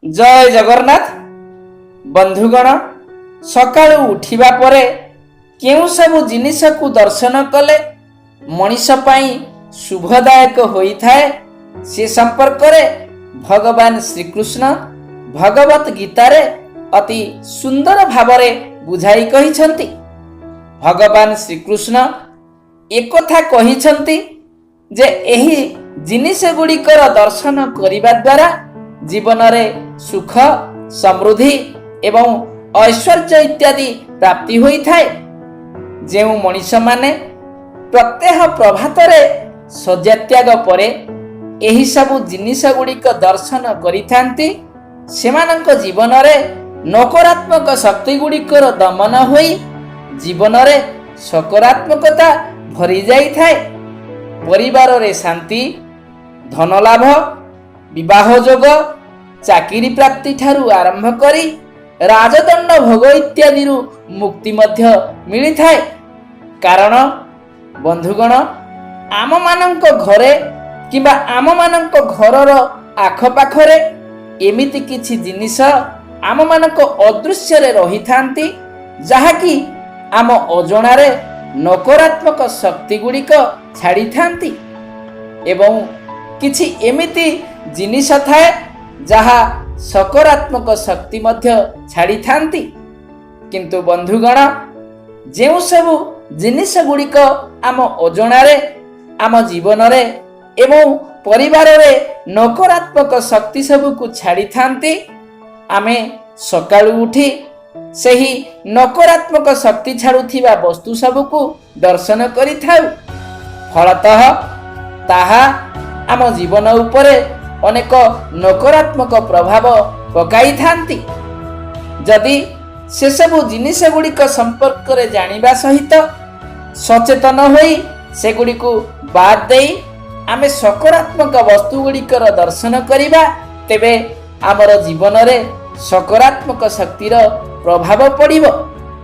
जय जगन्नाथ। बंधुगण, सकाळु उठिबा परे केउ सब जिनिस को दर्शन कले मनीष पाई शुभदायक होइथाए से संपर्क रे भगवान श्रीकृष्ण भगवत गीतारे अति सुंदर भावरे बुझाई कहिछंती। भगवान श्रीकृष्ण एक कथा कहिछंती जे एही जिनिस गुड़िकर दर्शन करिबा द्वारा जीवन रे सुख समृद्धि एवं ऐश्वर्य इत्यादि प्राप्ति होइथाए। जेउ मनीष माने प्रत्यह प्रभात रे शय्या त्याग परे एही सबु जिनिस गुड़िक दर्शन करिथांती सेमानंक जीवन रे नकारात्मक शक्ति गुड़िकर दमन होई जीवन रे सकारात्मकता भरी जाई थाए। परिवार रे शांति, धन लाभ, विवाह जोग, चाकरी प्राप्ति ठारू आरंभ करी राजदंड भोग इत्यादि मुक्ति मध्य मिली थाए। कारण बंधुगण, आम मानक घरे किंबा आम मानक घरर आख पाखरे एमिति किछि जिनिस आम मानक अदृश्य रे रही थांती जहाकी आम अजणारे नकारात्मक शक्ति गुड़िक छाड़ी थांती एवं किछि एमिति जिनिस थाए जहा सकारात्मक शक्ति मध्य छाड़ी थांती। किंतु बंधुगण, जेउ सबु जिनिस गुड़िक आम अजणारे आम जीवन रे एवं परिवार रे नकारात्मक शक्ति सबु को छाड़ी थांती आमे सकाळु उठी सही नकारात्मक शक्ति छाड़ुथिबा वस्तु सबुको दर्शन करिथाउ। फलतः ताहा आम जीवन उपरे अनेक नकारात्मक प्रभाव पकाई थांती। जदि से सबु जिनिस गुड़िक संपर्क रे जानिबा सहित सचेतन होई से गुड़िको बाद देई आमे सकारात्मक वस्तु गुड़िकर दर्शन करिबा तेबे आमर जीवन रे सकारात्मक शक्तिर प्रभाव पड़िबो।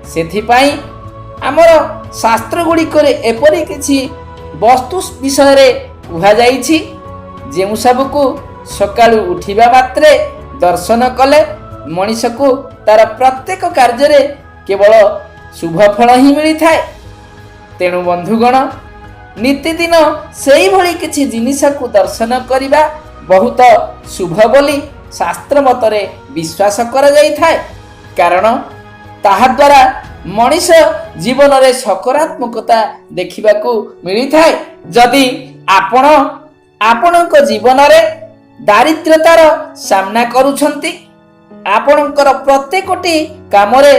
सेथिपाई आमर शास्त्र गुड़िकर एपरि किछि वस्तु विषय रे कुहा जाइछि जेउ सबको सकाळु उठिबा मात्रे दर्शन कले मनीष को तार प्रत्येक कार्य रे केवल शुभ फल ही मिली थाए। तेणु बंधुगण, नित्यदिन सेही भली किछि जिनिस को दर्शन करिबा बहुत शुभ बोली शास्त्र मतरे विश्वास करा जाई थाए। कारण ताहा द्वारा मनीष जीवन रे सकारात्मकता देखिबाकू मिली थाए। जदि आपण आपणक जीवन रे दारिद्रतार सामना करूछंती, आपणकर प्रत्येकटी काम रे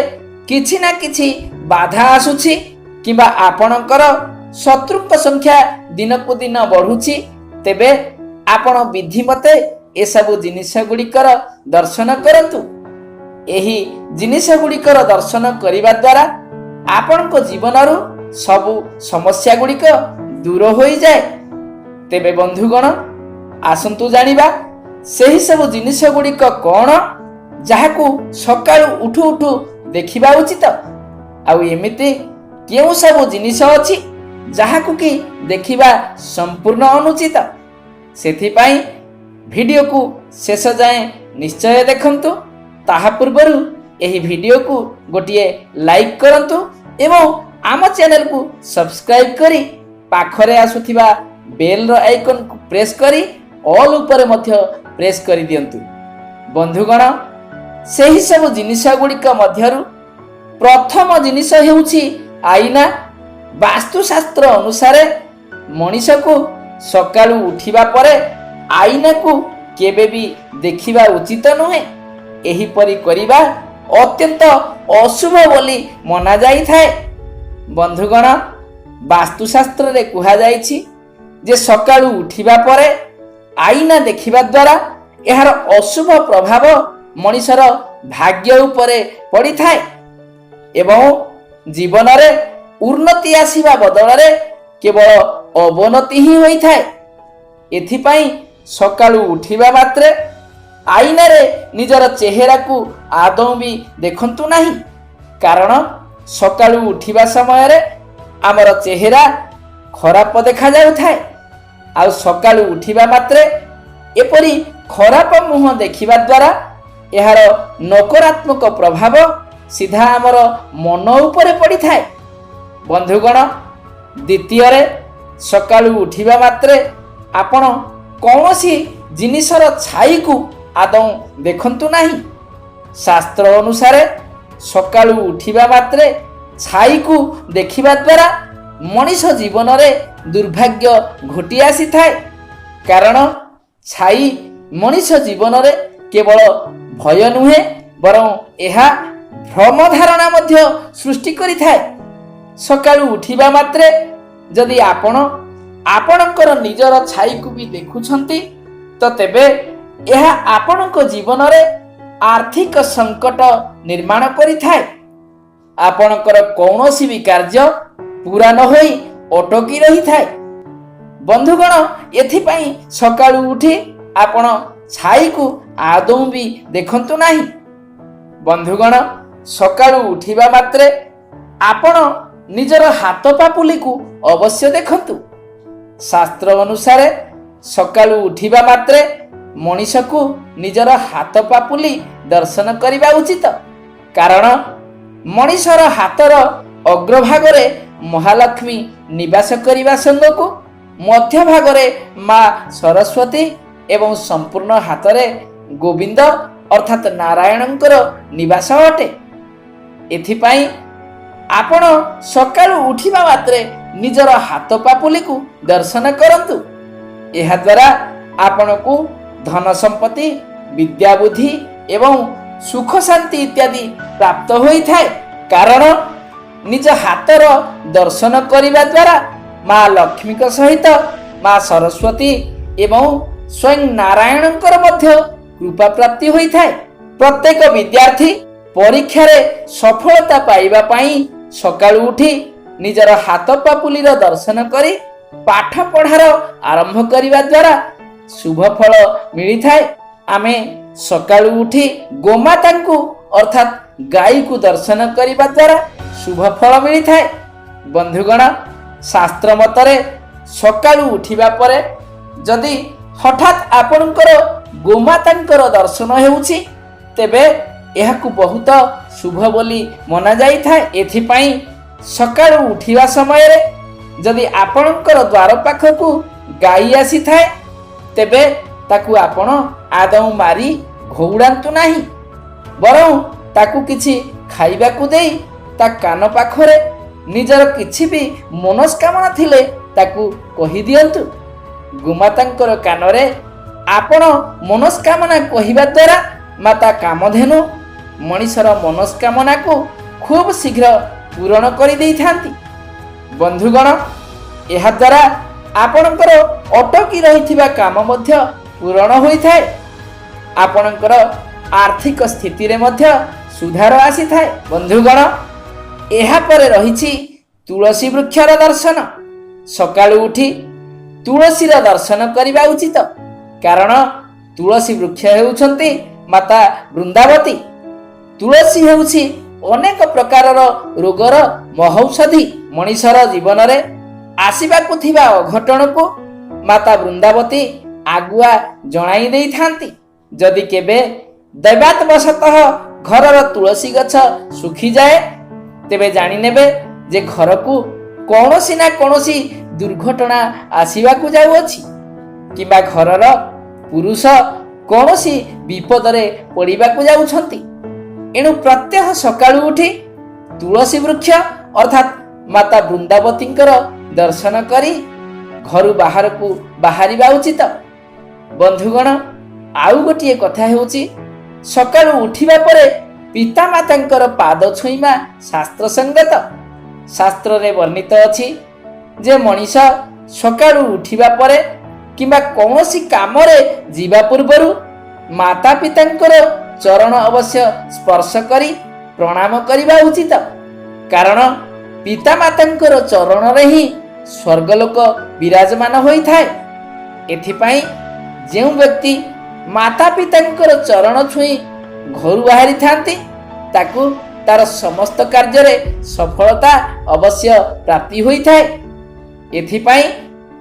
किछि ना किछि बाधा आसुछि किबा आपणकर शत्रुक संख्या दिन को दिन बढ़ुछि, तेबे आपण विधि मते ए सब जिनिस गुड़िकर दर्शन करंतु। एही जिनिस गुड़िकर दर्शन करिबा द्वारा आपणक जीवनरु सबु समस्या गुड़िक दूर होई जाए। तेबे बंधुगण, आसंतु जानिबा सेही सब जिनिस गुड़िक कोन जाहाकू सकाळु उठु उठु देखिबा उचित आउ एमिति केउ सब जिनिस अछि जाहाकू कि देखिबा संपूर्ण अनुचित। सेथिपाई वीडियो को शेष जाए निश्चय देखंतु। ताहा पूर्वरु एही वीडियो को गोटिए लाइक करंतु एवं आम चैनल को सब्सक्राइब करी पाखरे आसुथिबा बेल रो आइकन को प्रेस करी ऑल ऊपर मध्य प्रेस करी दियंतु। बंधुगण, सेही सब जिनिस गुड़िक मध्यरु प्रथम जिनिस हेउछि आईना। वास्तुशास्त्र अनुसार मनीष को सकाळु उठिबा परे आईना को केबे भी देखिबा उचित नुहे। एही परि करिबा अत्यंत अशुभ बोली मना जाई थाए। बंधुगण, वास्तुशास्त्र रे कुहा जाइछि जे सकाळु उठिबा परे आईना देखिबा द्वारा एहार अशुभ प्रभाव मनीषर भाग्य उपरे पड़ी थाए एवं जीवन रे उन्नति आसीबा बदल रे केवल अवनति ही होई थाए। एथिपाई सकाळु उठिबा मात्रे आईना रे निजर चेहरा को आदौ भी देखंतु नाही। कारण सकाळु उठिबा समय रे आमर चेहरा खराब देखा जाउ थाए। आ सकाळु उठिबा मात्रे एपरी खराब मुह देखिबा द्वारा ଏହାର ନକାରାତ୍ମକ ପ୍ରଭାବ ସିଧା ଆମର ମନ ଉପରେ ପଡ଼ିଥାଏ। ବନ୍ଧୁଗଣ, ଦ୍ୱିତୀୟରେ ସକାଳୁ ଉଠିବା ମାତ୍ରେ ଆପଣ କୌଣସି ଜିନିଷର ଛାଇକୁ ଆଦୌ ଦେଖନ୍ତୁ ନାହିଁ। ଶାସ୍ତ୍ର ଅନୁସାରେ ସକାଳୁ ଉଠିବା ମାତ୍ରେ ଛାଇକୁ ଦେଖିବା ଦ୍ୱାରା ମଣିଷ ଜୀବନରେ ଦୁର୍ଭାଗ୍ୟ ଘଟି ଆସିଥାଏ। କାରଣ ଛାଇ ମଣିଷ ଜୀବନରେ କେବଳ ଭୟ ନୁହେଁ, ବରଂ ଏହା ଭ୍ରମ ଧାରଣା ମଧ୍ୟ ସୃଷ୍ଟି କରିଥାଏ। ସକାଳୁ ଉଠିବା ମାତ୍ରେ ଯଦି ଆପଣ ଆପଣଙ୍କର ନିଜର ଛାଇକୁ ବି ଦେଖୁଛନ୍ତି, ତ ତେବେ ଏହା ଆପଣଙ୍କ ଜୀବନରେ ଆର୍ଥିକ ସଙ୍କଟ ନିର୍ମାଣ କରିଥାଏ। ଆପଣଙ୍କର କୌଣସି ବି କାର୍ଯ୍ୟ ପୂରା ନ ହୋଇ ଅଟକି ରହିଥାଏ। ବନ୍ଧୁଗଣ, ଏଥିପାଇଁ ସକାଳୁ ଉଠି ଆପଣ ଛାଇକୁ ଆଦୌ ବି ଦେଖନ୍ତୁ ନାହିଁ। ବନ୍ଧୁଗଣ, ସକାଳୁ ଉଠିବା ମାତ୍ରେ ଆପଣ ନିଜର ହାତ ପାପୁଲିକୁ ଅବଶ୍ୟ ଦେଖନ୍ତୁ। ଶାସ୍ତ୍ର ଅନୁସାରେ ସକାଳୁ ଉଠିବା ମାତ୍ରେ ମଣିଷକୁ ନିଜର ହାତ ପାପୁଲି ଦର୍ଶନ କରିବା ଉଚିତ। କାରଣ ମଣିଷର ହାତର ଅଗ୍ରଭାଗରେ ମହାଲକ୍ଷ୍ମୀ ନିବାସ କରିବା ସଙ୍ଗକୁ ମଧ୍ୟଭାଗରେ ମା ସରସ୍ୱତୀ ଏବଂ ସମ୍ପୂର୍ଣ୍ଣ ହାତରେ ଗୋବିନ୍ଦ ଅର୍ଥାତ୍ ନାରାୟଣଙ୍କର ନିବାସ ଅଟେ। ଏଥିପାଇଁ ଆପଣ ସକାଳୁ ଉଠିବା ମାତ୍ରେ ନିଜର ହାତ ପାପୁଲିକୁ ଦର୍ଶନ କରନ୍ତୁ। ଏହାଦ୍ୱାରା ଆପଣଙ୍କୁ ଧନ ସମ୍ପତ୍ତି, ବିଦ୍ୟା ବୁଦ୍ଧି ଏବଂ ସୁଖ ଶାନ୍ତି ଇତ୍ୟାଦି ପ୍ରାପ୍ତ ହୋଇଥାଏ। କାରଣ ନିଜ ହାତର ଦର୍ଶନ କରିବା ଦ୍ୱାରା ମା ଲକ୍ଷ୍ମୀଙ୍କ ସହିତ ମା ସରସ୍ୱତୀ ଏବଂ ସ୍ୱୟଂ ନାରାୟଣଙ୍କର ମଧ୍ୟ କୃପା ପ୍ରାପ୍ତି ହୋଇଥାଏ। ପ୍ରତ୍ୟେକ ବିଦ୍ୟାର୍ଥୀ ପରୀକ୍ଷାରେ ସଫଳତା ପାଇବା ପାଇଁ ସକାଳୁ ଉଠି ନିଜର ହାତ ପାପୁଲିର ଦର୍ଶନ କରି ପାଠ ପଢ଼ାର ଆରମ୍ଭ କରିବା ଦ୍ୱାରା ଶୁଭ ଫଳ ମିଳିଥାଏ। ଆମେ ସକାଳୁ ଉଠି ଗୋମାତାଙ୍କୁ ଅର୍ଥାତ୍ ଗାଈକୁ ଦର୍ଶନ କରିବା ଦ୍ୱାରା ଶୁଭ ଫଳ ମିଳିଥାଏ। ବନ୍ଧୁଗଣ, ଶାସ୍ତ୍ର ମତରେ ସକାଳୁ ଉଠିବା ପରେ ଯଦି ହଠାତ୍ ଆପଣଙ୍କର ଗୋମାତାଙ୍କର ଦର୍ଶନ ହେଉଛି, ତେବେ ଏହାକୁ ବହୁତ ଶୁଭ ବୋଲି ମନାଯାଇଥାଏ। ଏଥିପାଇଁ ସକାଳୁ ଉଠିବା ସମୟରେ ଯଦି ଆପଣଙ୍କର ଦ୍ୱାର ପାଖକୁ ଗାଈ ଆସିଥାଏ, ତେବେ ତାକୁ ଆପଣ ଆଦୌ ମାରି ଘଉଡ଼ାନ୍ତୁ ନାହିଁ, ବରଂ ତାକୁ କିଛି ଖାଇବାକୁ ଦେଇ ତା କାନ ପାଖରେ ନିଜର କିଛି ବି ମନସ୍କାମନା ଥିଲେ ତାକୁ କହିଦିଅନ୍ତୁ। ଗୋମାତାଙ୍କର କାନରେ ଆପଣ ମନସ୍କାମନା କହିବା ଦ୍ୱାରା ମାତା କାମଧେନୁ ମଣିଷର ମନସ୍କାମନାକୁ ଖୁବ୍ ଶୀଘ୍ର ପୂରଣ କରିଦେଇଥାନ୍ତି। ବନ୍ଧୁଗଣ, ଏହାଦ୍ୱାରା ଆପଣଙ୍କର ଅଟକି ରହିଥିବା କାମ ମଧ୍ୟ ପୂରଣ ହୋଇଥାଏ। ଆପଣଙ୍କର ଆର୍ଥିକ ସ୍ଥିତିରେ ମଧ୍ୟ ସୁଧାର ଆସିଥାଏ। ବନ୍ଧୁଗଣ, ଏହାପରେ ରହିଛି ତୁଳସୀ ବୃକ୍ଷର ଦର୍ଶନ। ସକାଳୁ ଉଠି ତୁଳସୀର ଦର୍ଶନ କରିବା ଉଚିତ। କାରଣ ତୁଳସୀ ବୃକ୍ଷ ହେଉଛନ୍ତି ମାତା ବୃନ୍ଦାବତୀ। ତୁଳସୀ ହେଉଛି ଅନେକ ପ୍ରକାରର ରୋଗର ମହୌଷଧି। ମଣିଷର ଜୀବନରେ ଆସିବାକୁ ଥିବା ଅଘଟଣକୁ ମାତା ବୃନ୍ଦାବତୀ ଆଗୁଆ ଜଣାଇ ଦେଇଥାନ୍ତି। ଯଦି କେବେ ଦୈବାତବଶତଃ ଘରର ତୁଳସୀ ଗଛ ଶୁଖିଯାଏ, ତେବେ ଜାଣିନେବେ ଯେ ଘରକୁ କୌଣସି ନା କୌଣସି ଦୁର୍ଘଟଣା ଆସିବାକୁ ଯାଉଅଛି, କିମ୍ବା ଘରର ପୁରୁଷ କୌଣସି ବିପଦରେ ପଡ଼ିବାକୁ ଯାଉଛନ୍ତି। ଏଣୁ ପ୍ରତ୍ୟହ ସକାଳୁ ଉଠି ତୁଳସୀ ବୃକ୍ଷ ଅର୍ଥାତ୍ ମାତା ବୃନ୍ଦାବତୀଙ୍କର ଦର୍ଶନ କରି ଘରୁ ବାହାରକୁ ବାହାରିବା ଉଚିତ। ବନ୍ଧୁଗଣ, ଆଉ ଗୋଟିଏ କଥା ହେଉଛି, ସକାଳୁ ଉଠିବା ପରେ ପିତାମାତାଙ୍କର ପାଦ ଛୁଇଁବା ଶାସ୍ତ୍ର ସଙ୍ଗତ। ଶାସ୍ତ୍ରରେ ବର୍ଣ୍ଣିତ ଅଛି ଯେ ମଣିଷ ସକାଳୁ ଉଠିବା ପରେ କିମ୍ବା କୌଣସି କାମରେ ଯିବା ପୂର୍ବରୁ ମାତା ପିତାଙ୍କର ଚରଣ ଅବଶ୍ୟ ସ୍ପର୍ଶ କରି ପ୍ରଣାମ କରିବା ଉଚିତ। କାରଣ ପିତାମାତାଙ୍କର ଚରଣରେ ହିଁ ସ୍ୱର୍ଗଲୋକ ବିରାଜମାନ ହୋଇଥାଏ। ଏଥିପାଇଁ ଯେଉଁ ବ୍ୟକ୍ତି ମାତା ପିତାଙ୍କର ଚରଣ ଛୁଇଁ ଘରୁ ବାହାରିଥାନ୍ତି, ତାକୁ ତାର ସମସ୍ତ କାର୍ଯ୍ୟରେ ସଫଳତା ଅବଶ୍ୟ ପ୍ରାପ୍ତି ହୋଇଥାଏ। ଏଥିପାଇଁ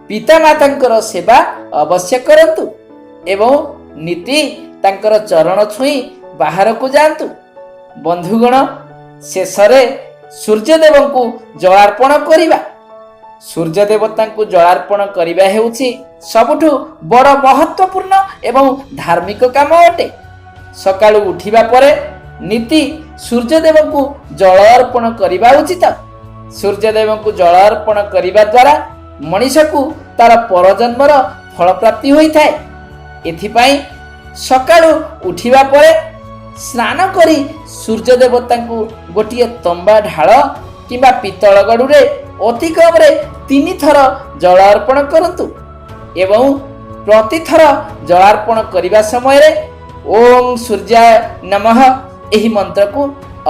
ପିତାମାତାଙ୍କର ସେବା ଅବଶ୍ୟ କରନ୍ତୁ ଏବଂ ନୀତି ତାଙ୍କର ଚରଣ ଛୁଇଁ ବାହାରକୁ ଯାଆନ୍ତୁ। ବନ୍ଧୁଗଣ, ଶେଷରେ ସୂର୍ଯ୍ୟଦେବଙ୍କୁ ଜଳାର୍ପଣ କରିବା। ସୂର୍ଯ୍ୟ ଦେବତାଙ୍କୁ ଜଳାର୍ପଣ କରିବା ହେଉଛି ସବୁଠୁ ବଡ଼ ମହତ୍ୱପୂର୍ଣ୍ଣ ଏବଂ ଧାର୍ମିକ କାମ ଅଟେ। ସକାଳୁ ଉଠିବା ପରେ ନୀତି ସୂର୍ଯ୍ୟଦେବଙ୍କୁ ଜଳ ଅର୍ପଣ କରିବା ଉଚିତ। ସୂର୍ଯ୍ୟଦେବଙ୍କୁ ଜଳ ଅର୍ପଣ କରିବା ଦ୍ୱାରା ମଣିଷକୁ ତାର ପରଜନ୍ମର ଫଳପ୍ରାପ୍ତି ହୋଇଥାଏ। ଏଥିପାଇଁ ସକାଳୁ ଉଠିବା ପରେ ସ୍ନାନ କରି ସୂର୍ଯ୍ୟ ଦେବତାଙ୍କୁ ଗୋଟିଏ ତମ୍ବା ଢାଳ କିମ୍ବା ପିତ୍ତଳ ଗଡ଼ୁରେ ଅତି କମରେ 3 ଥର ଜଳ ଅର୍ପଣ କରନ୍ତୁ ଏବଂ ପ୍ରତିଥର ଜଳାର୍ପଣ କରିବା ସମୟରେ ଓಂ ସୂର୍ଯ୍ୟାୟ ନମଃ ଏହି ମନ୍ତ୍ରକୁ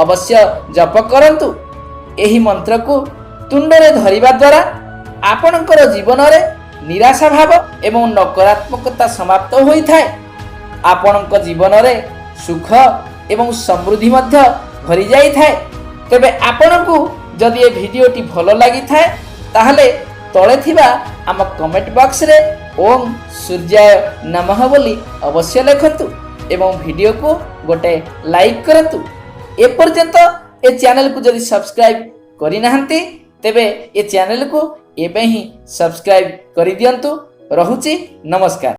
ଅବଶ୍ୟ ଜପ କରନ୍ତୁ। ଏହି ମନ୍ତ୍ରକୁ ତୁଣ୍ଡରେ ଧରିବା ଦ୍ୱାରା ଆପଣଙ୍କର ଜୀବନରେ ନିରାଶା ଭାବ ଏବଂ ନକାରାତ୍ମକତା ସମାପ୍ତ ହୋଇଥାଏ। ଆପଣଙ୍କ ଜୀବନରେ ସୁଖ ଏବଂ ସମୃଦ୍ଧି ମଧ୍ୟ ଭରି ଯାଇଥାଏ। ତେବେ ଆପଣଙ୍କୁ ଯଦି ଏ ଭିଡ଼ିଓଟି ଭଲ ଲାଗିଥାଏ ତାହେଲେ ତଳେ ଥିବା ଆମ କମେଣ୍ଟ ବକ୍ସରେ ଓಂ ସୂର୍ଯ୍ୟାୟ ନମଃ ବୋଲି ଅବଶ୍ୟ ଲେଖନ୍ତୁ ଏବଂ ଭିଡ଼ିଓକୁ ଗୋଟେ ଲାଇକ୍ କରନ୍ତୁ। ଏପର୍ଯ୍ୟନ୍ତ ଏ ଚ୍ୟାନେଲକୁ ଯଦି ସବସ୍କ୍ରାଇବ୍ କରିନାହାନ୍ତି ତେବେ ଏ ଚ୍ୟାନେଲକୁ ଏବେ ହିଁ ସବସ୍କ୍ରାଇବ୍ କରିଦିଅନ୍ତୁ। ରହୁଛି, ନମସ୍କାର।